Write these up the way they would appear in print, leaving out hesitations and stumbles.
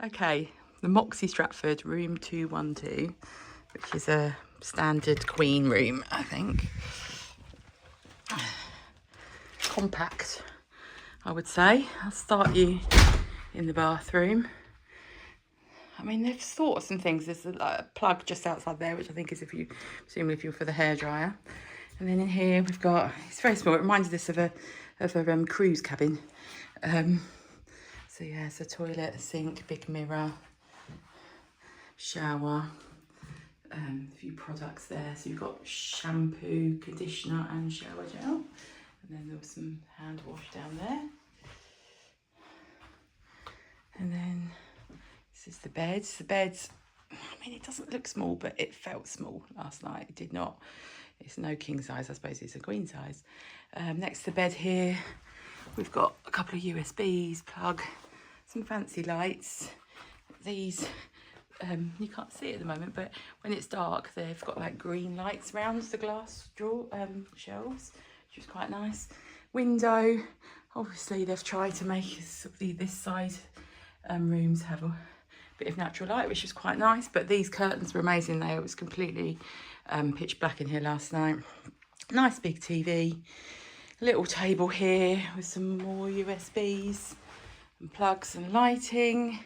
Okay, the Moxy Stratford, room 212, which is a standard queen room, I think. Compact, I would say. I'll start you in the bathroom. I mean, they've thought of some things. There's a plug just outside there, which I think is presumably if you're for the hairdryer. And then in here we've got, it's very small. It reminds us of a cruise cabin. So yeah, it's a toilet, a sink, big mirror, shower, a few products there. So you've got shampoo, conditioner and shower gel. And then there was some hand wash down there. And then this is the beds. The beds, I mean, it doesn't look small, but it felt small last night. It did not. It's no king size, I suppose it's a queen size. Next to the bed here, we've got a couple of USBs, plug, some fancy lights. These, you can't see it at the moment, but when it's dark, they've got like green lights around the glass shelves, which is quite nice. Window, obviously they've tried to make this side rooms have a bit of natural light, which is quite nice, but these curtains were amazing. It was completely pitch black in here last night. Nice big TV, little table here with some more USBs and plugs and lighting.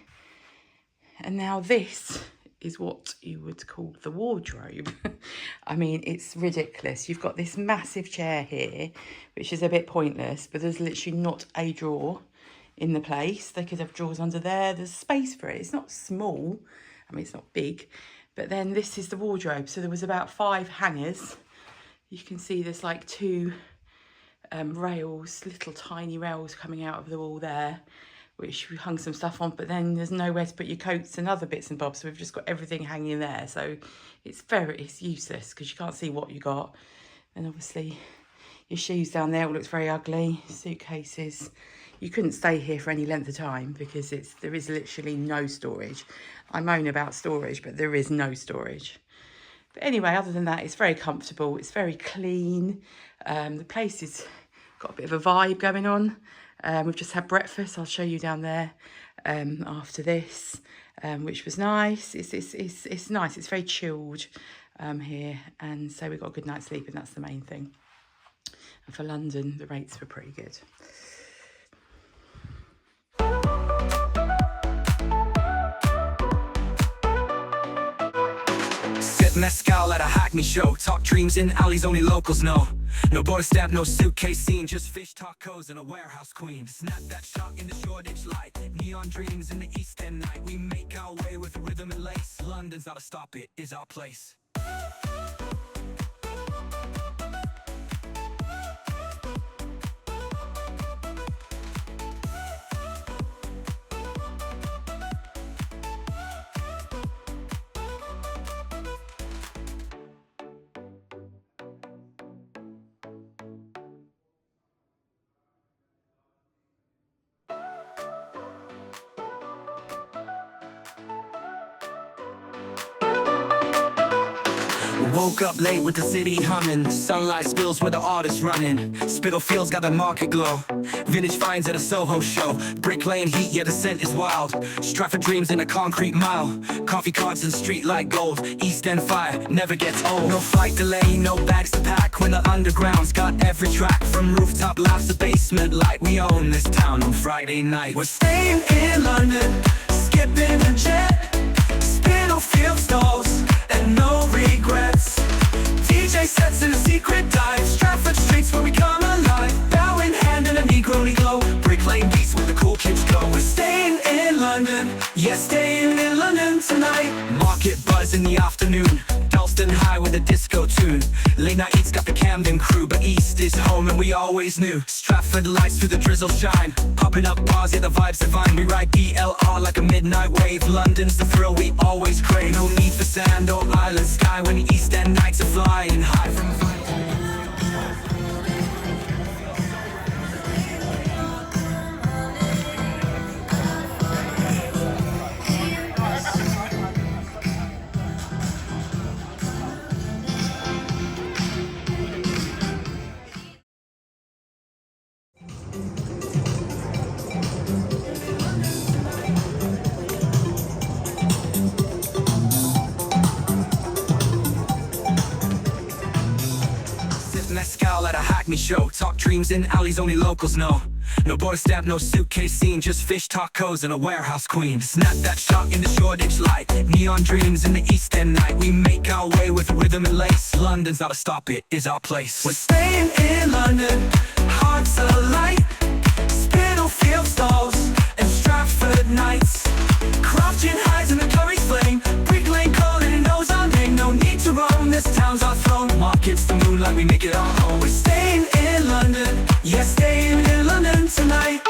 And now this is what you would call the wardrobe. I mean, it's ridiculous. You've got this massive chair here, which is a bit pointless, but there's literally not a drawer in the place. They could have drawers under there. There's space for it. It's not small. I mean, it's not big. But then this is the wardrobe. So there was about 5 hangers. You can see there's like 2 rails, little tiny rails coming out of the wall there, which we hung some stuff on, but then there's nowhere to put your coats and other bits and bobs. So we've just got everything hanging there. So it's useless because you can't see what you got. And obviously your shoes down there, it looks very ugly. Suitcases. You couldn't stay here for any length of time because there is literally no storage. I moan about storage, but there is no storage. But anyway, other than that, it's very comfortable. It's very clean. The place has got a bit of a vibe going on. We've just had breakfast. I'll show you down there after this, which was nice. It's nice. It's very chilled here, and so we got a good night's sleep, and that's the main thing. And for London, the rates were pretty good. Mescal at a Hackney show. Talk dreams in alleys only locals know. No border stamp, no suitcase scene. Just fish tacos and a warehouse queen. Snap that shot in the Shoreditch light. Neon dreams in the East End night. We make our way with rhythm and lace. London's not a stop, it is our place. Woke up late with the city humming. Sunlight spills where the artists running. Spitalfields got the market glow. Vintage finds at a Soho show. Brick Lane heat, yeah the scent is wild. Stratford dreams in a concrete mile. Coffee carts and street light gold. East End fire never gets old. No flight delay, no bags to pack. When the underground's got every track. From rooftop laughs to basement light. We own this town on Friday night. We're staying in London, skipping a jet. Spitalfield stalls and no regrets. DJ sets in a secret dive. Stratford streets where we come alive. Bow in hand in a Negroni glow. Brick Lane beats where the cool kids go. We're staying in London, yeah, staying in London tonight. Market buzz in the afternoon. Dalston High with a disco tune. Late night eats got the Camden crew, but East is home and we always knew. Stratford lights through the drizzle shine. Popping up bars, yeah the vibes divine. We ride DLR like a midnight wave. London's the thrill we always crave. No need for sand or island sky when the East End nights are flying high from Hackney show. Talk dreams in alleys only locals know. No border stamp, no suitcase scene, just fish tacos and a warehouse queen. Snap that shot in the Shoreditch light, neon dreams in the East End night. We make our way with rhythm and lace. London's not a stop, it is our place. We're staying in London, hearts alight. Spitalfields stalls and Stratford nights. Crouching highs in the curry's flame. Brick Lane calling and knows our name. No need to roam, this town's our throne. Markets the moonlight, we make it our home. We're staying in London, yeah, staying in London tonight.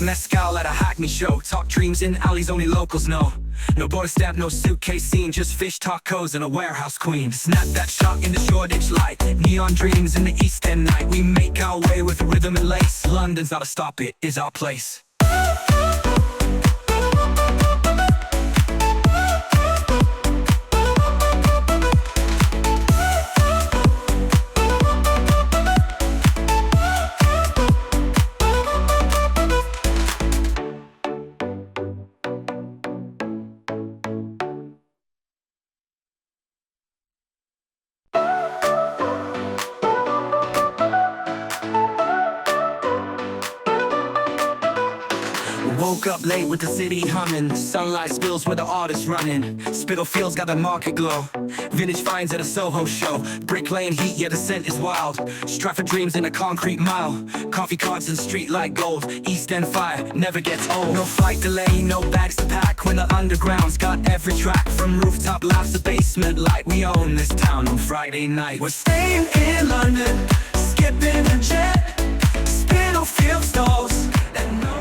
Mescal at a Hackney show. Talk dreams in alleys only locals know. No border stamp, no suitcase scene, just fish tacos and a warehouse queen. Snap that shot in the Shoreditch light, neon dreams in the East End night. We make our way with rhythm and lace. London's not a stop, it is our place. Woke up late with the city humming. Sunlight spills where the artists running. Spitalfields got the market glow. Vintage finds at a Soho show. Brick Lane heat, yeah, the scent is wild. Stratford dreams in a concrete mile. Coffee carts and street light gold. East End fire never gets old. No flight delay, no bags to pack. When the underground's got every track. From rooftop laughs to basement light. We own this town on Friday night. We're staying in London, skipping a jet. Spitalfields stalls and no.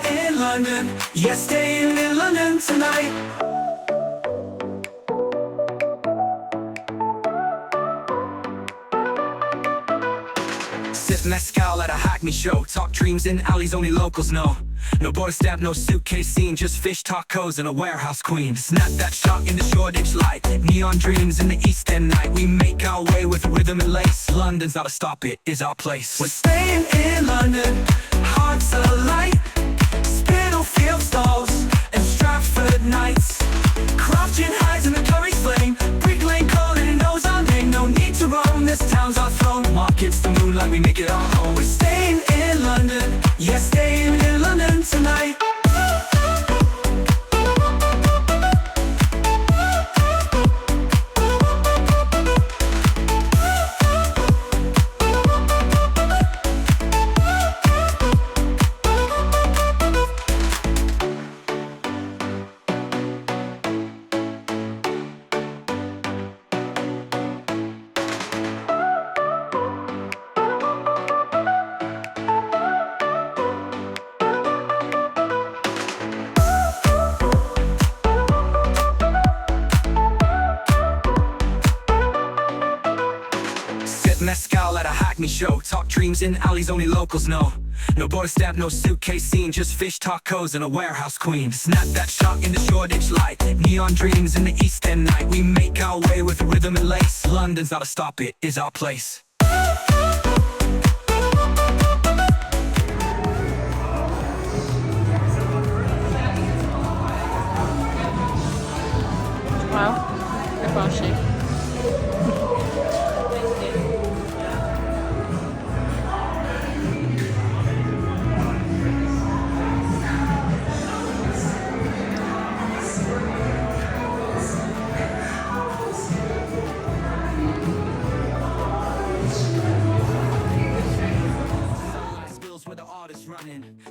In London, yes, staying in London tonight. Sip mescal at a Hackney show. Talk dreams in alleys only locals know. No border stamp, no suitcase scene, just fish tacos and a warehouse queen. Snap that shot in the Shoreditch light, neon dreams in the East End night. We make our way with rhythm and lace. London's not a stop, it is our place. We're staying in London, hearts alight. Spitalfields stalls and Stratford nights. Crouching highs in the curry's flame. Brick Lane calling and knows our name. No need to roam, this town's our throne. Markets the moonlight, we make it our home. We're staying in London, yeah, staying in London tonight. Mescal at a Hackney show. Talk dreams in alleys only locals know. No border stamp, no suitcase scene, just fish tacos and a warehouse queen. Snap that shot in the Shoreditch light, neon dreams in the East End night. We make our way with rhythm and lace. London's not a stop, it is our place.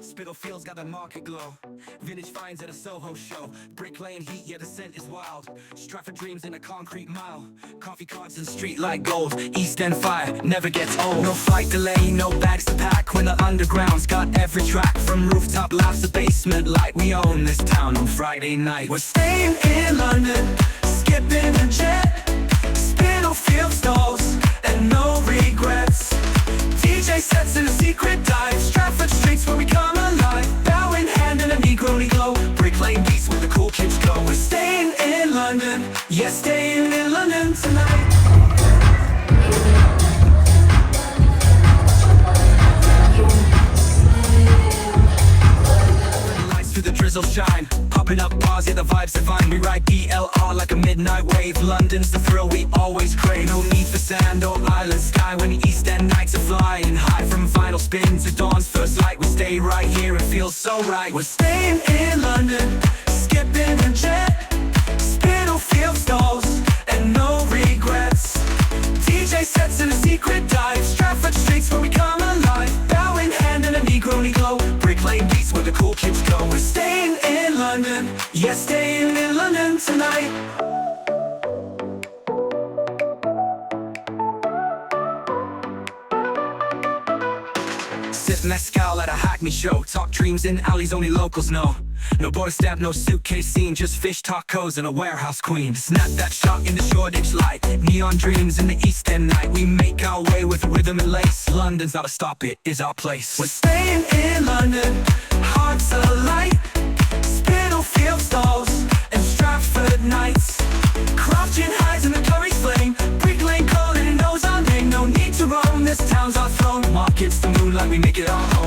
Spitalfields got the market glow. Vintage finds at a Soho show. Brick Lane heat, yeah the scent is wild. Stratford dreams in a concrete mile. Coffee carts and street light gold. East End fire never gets old. No flight delay, no bags to pack. When the underground's got every track. From rooftop laughs to basement light. We own this town on Friday night. We're staying in London, skipping a jet. Spitalfields stalls and no regrets. DJ sets in a secret dive. Stratford streets where we come alive. Bow in hand in a Negroni glow. Brick Lane beats where the cool kids go. We're staying in London, yeah, staying in London tonight. Lights through the drizzle shine. Popping up bars, yeah the vibes divine. We ride ELR like a midnight wave. London's the thrill we always crave. No need for sand or island sky when the East End nights are flying high. From vinyl spin to dawn's first light, we stay right here, it feels so right. We're staying in London, skipping a jet. Spitalfields stalls and no regrets. DJ sets in a secret dive. Stratford streets where we come alive. Bow in hand in a Negroni glow. Brick Lane beats where the cool kids go. We're staying in London, yeah, staying in London tonight. Sip mezcal at a Hackney show. Talk dreams in alleys only locals know. No border stamp, no suitcase scene. Just fish tacos and a warehouse queen. Snap that shot in the Shoreditch light. Neon dreams in the East End night. We make our way with rhythm and lace. London's not a stop, it is our place. We're staying in London, hearts alight. Spitalfields stalls and Stratford nights. Craft gin highs in the curry's flame. Brick Lane cold and it knows our name. No need to roam, this town's our throne. Markets the moonlight, we make it our home.